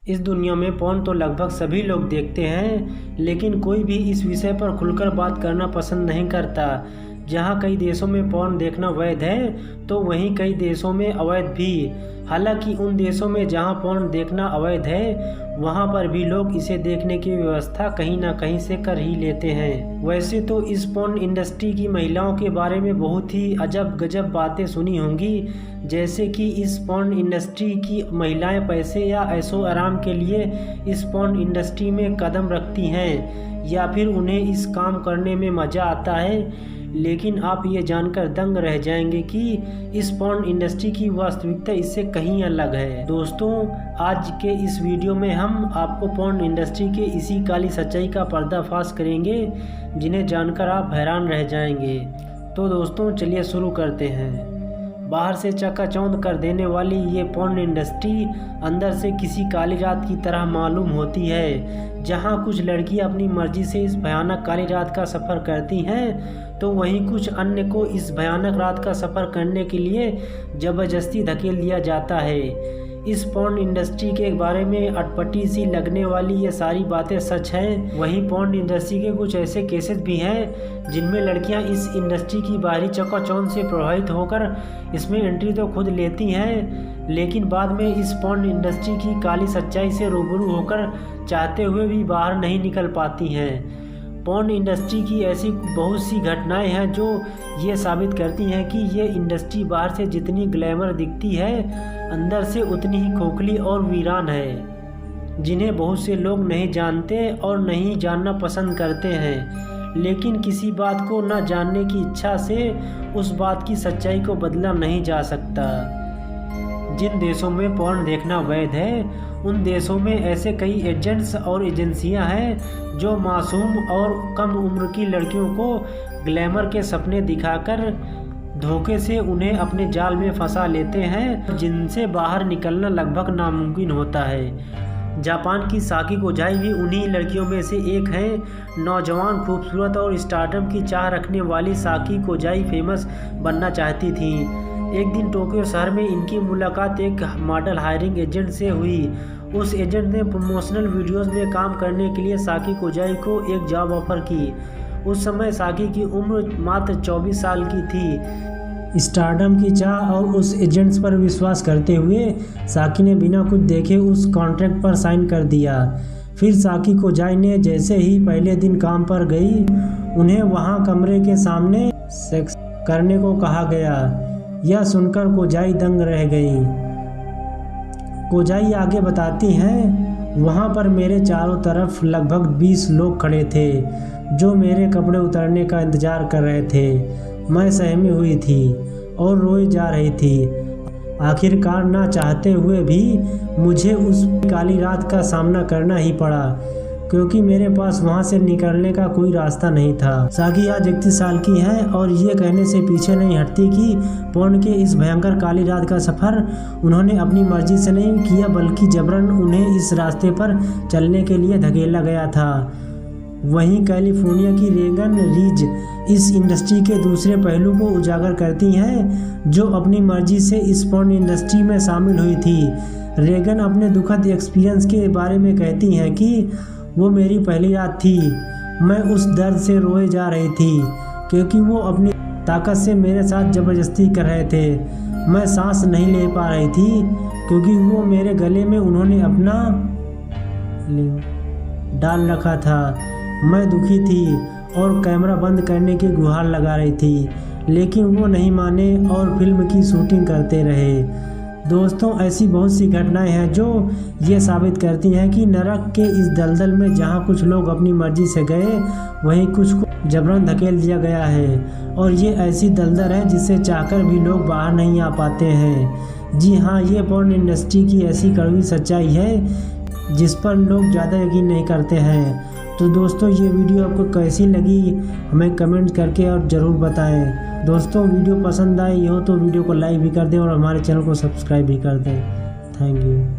इस दुनिया में पॉर्न तो लगभग सभी लोग देखते हैं, लेकिन कोई भी इस विषय पर खुलकर बात करना पसंद नहीं करता। जहां कई देशों में पॉर्न देखना वैध है, तो वहीं कई देशों में अवैध भी। हालांकि उन देशों में जहां पॉर्न देखना अवैध है, वहां पर भी लोग इसे देखने की व्यवस्था कहीं ना कहीं से कर ही लेते हैं। वैसे तो इस पॉर्न इंडस्ट्री की महिलाओं के बारे में बहुत ही अजब गजब बातें सुनी होंगी, जैसे कि इस पॉर्न इंडस्ट्री की महिलाएं पैसे या ऐशो आराम के लिए इस पॉर्न इंडस्ट्री में कदम रखती हैं, या फिर उन्हें इस काम करने में मज़ा आता है। लेकिन आप ये जानकर दंग रह जाएंगे कि इस पॉर्न इंडस्ट्री की वास्तविकता इससे कहीं अलग है। दोस्तों, आज के इस वीडियो में हम आपको पॉर्न इंडस्ट्री के इसी काली सच्चाई का पर्दाफाश करेंगे, जिन्हें जानकर आप हैरान रह जाएंगे। तो दोस्तों, चलिए शुरू करते हैं। बाहर से चकाचौंध कर देने वाली ये पॉर्न इंडस्ट्री अंदर से किसी काली रात की तरह मालूम होती है। जहां कुछ लड़कियां अपनी मर्जी से इस भयानक काली रात का सफ़र करती हैं, तो वहीं कुछ अन्य को इस भयानक रात का सफ़र करने के लिए ज़बरदस्ती धकेल दिया जाता है। इस पॉर्न इंडस्ट्री के बारे में अटपटी सी लगने वाली ये सारी बातें सच हैं। वहीं पॉर्न इंडस्ट्री के कुछ ऐसे केसेस भी हैं जिनमें लड़कियां इस इंडस्ट्री की बाहरी चकाचौंध से प्रभावित होकर इसमें एंट्री तो खुद लेती हैं, लेकिन बाद में इस पॉर्न इंडस्ट्री की काली सच्चाई से रूबरू होकर चाहते हुए भी बाहर नहीं निकल पाती हैं। पॉर्न इंडस्ट्री की ऐसी बहुत सी घटनाएं हैं जो ये साबित करती हैं कि ये इंडस्ट्री बाहर से जितनी ग्लैमर दिखती है, अंदर से उतनी ही खोखली और वीरान है, जिन्हें बहुत से लोग नहीं जानते और नहीं जानना पसंद करते हैं। लेकिन किसी बात को न जानने की इच्छा से उस बात की सच्चाई को बदला नहीं जा सकता। जिन देशों में पॉर्न देखना वैध है, उन देशों में ऐसे कई एजेंट्स और एजेंसियां हैं जो मासूम और कम उम्र की लड़कियों को ग्लैमर के सपने दिखाकर धोखे से उन्हें अपने जाल में फंसा लेते हैं, जिनसे बाहर निकलना लगभग नामुमकिन होता है। जापान की साकी कोजाई भी उन्हीं लड़कियों में से एक हैं। नौजवान, खूबसूरत और स्टारडम की चाह रखने वाली साकी कोजाई फेमस बनना चाहती थी। एक दिन टोक्यो शहर में इनकी मुलाकात एक मॉडल हायरिंग एजेंट से हुई। उस एजेंट ने प्रमोशनल वीडियोस में काम करने के लिए साकी कोजाई को एक जॉब ऑफर की। उस समय साकी की उम्र मात्र 24 साल की थी। स्टारडम की चाह और उस एजेंट्स पर विश्वास करते हुए साकी ने बिना कुछ देखे उस कॉन्ट्रैक्ट पर साइन कर दिया। फिर साकी कोजाई ने जैसे ही पहले दिन काम पर गई, उन्हें वहां कमरे के सामने सेक्स करने को कहा गया। यह सुनकर कोजाई दंग रह गई। कोजाई आगे बताती हैं, वहाँ पर मेरे चारों तरफ लगभग 20 लोग खड़े थे जो मेरे कपड़े उतारने का इंतज़ार कर रहे थे। मैं सहमी हुई थी और रोई जा रही थी। आखिरकार ना चाहते हुए भी मुझे उस काली रात का सामना करना ही पड़ा, क्योंकि मेरे पास वहां से निकलने का कोई रास्ता नहीं था। साकी आज 31 साल की हैं और ये कहने से पीछे नहीं हटती कि पॉर्न के इस भयंकर काली रात का सफ़र उन्होंने अपनी मर्जी से नहीं किया, बल्कि जबरन उन्हें इस रास्ते पर चलने के लिए धकेला गया था। वहीं कैलिफोर्निया की रेगन रीज इस इंडस्ट्री के दूसरे पहलू को उजागर करती हैं, जो अपनी मर्जी से इस पॉर्न इंडस्ट्री में शामिल हुई थी। रेगन अपने दुखद एक्सपीरियंस के बारे में कहती हैं कि वो मेरी पहली रात थी। मैं उस दर्द से रोए जा रही थी, क्योंकि वो अपनी ताकत से मेरे साथ ज़बरदस्ती कर रहे थे। मैं सांस नहीं ले पा रही थी, क्योंकि वो मेरे गले में उन्होंने अपना डाल रखा था। मैं दुखी थी और कैमरा बंद करने की गुहार लगा रही थी, लेकिन वो नहीं माने और फिल्म की शूटिंग करते रहे। दोस्तों, ऐसी बहुत सी घटनाएं हैं जो ये साबित करती हैं कि नरक के इस दलदल में जहां कुछ लोग अपनी मर्जी से गए, वहीं कुछ को जबरन धकेल दिया गया है। और ये ऐसी दलदल है जिससे चाहकर भी लोग बाहर नहीं आ पाते हैं। जी हाँ, ये पॉर्न इंडस्ट्री की ऐसी कड़वी सच्चाई है जिस पर लोग ज़्यादा यकीन नहीं करते हैं। तो दोस्तों, ये वीडियो आपको कैसी लगी हमें कमेंट करके और ज़रूर बताएं। दोस्तों, वीडियो पसंद आई हो तो वीडियो को लाइक भी कर दें और हमारे चैनल को सब्सक्राइब भी कर दें। Thank you.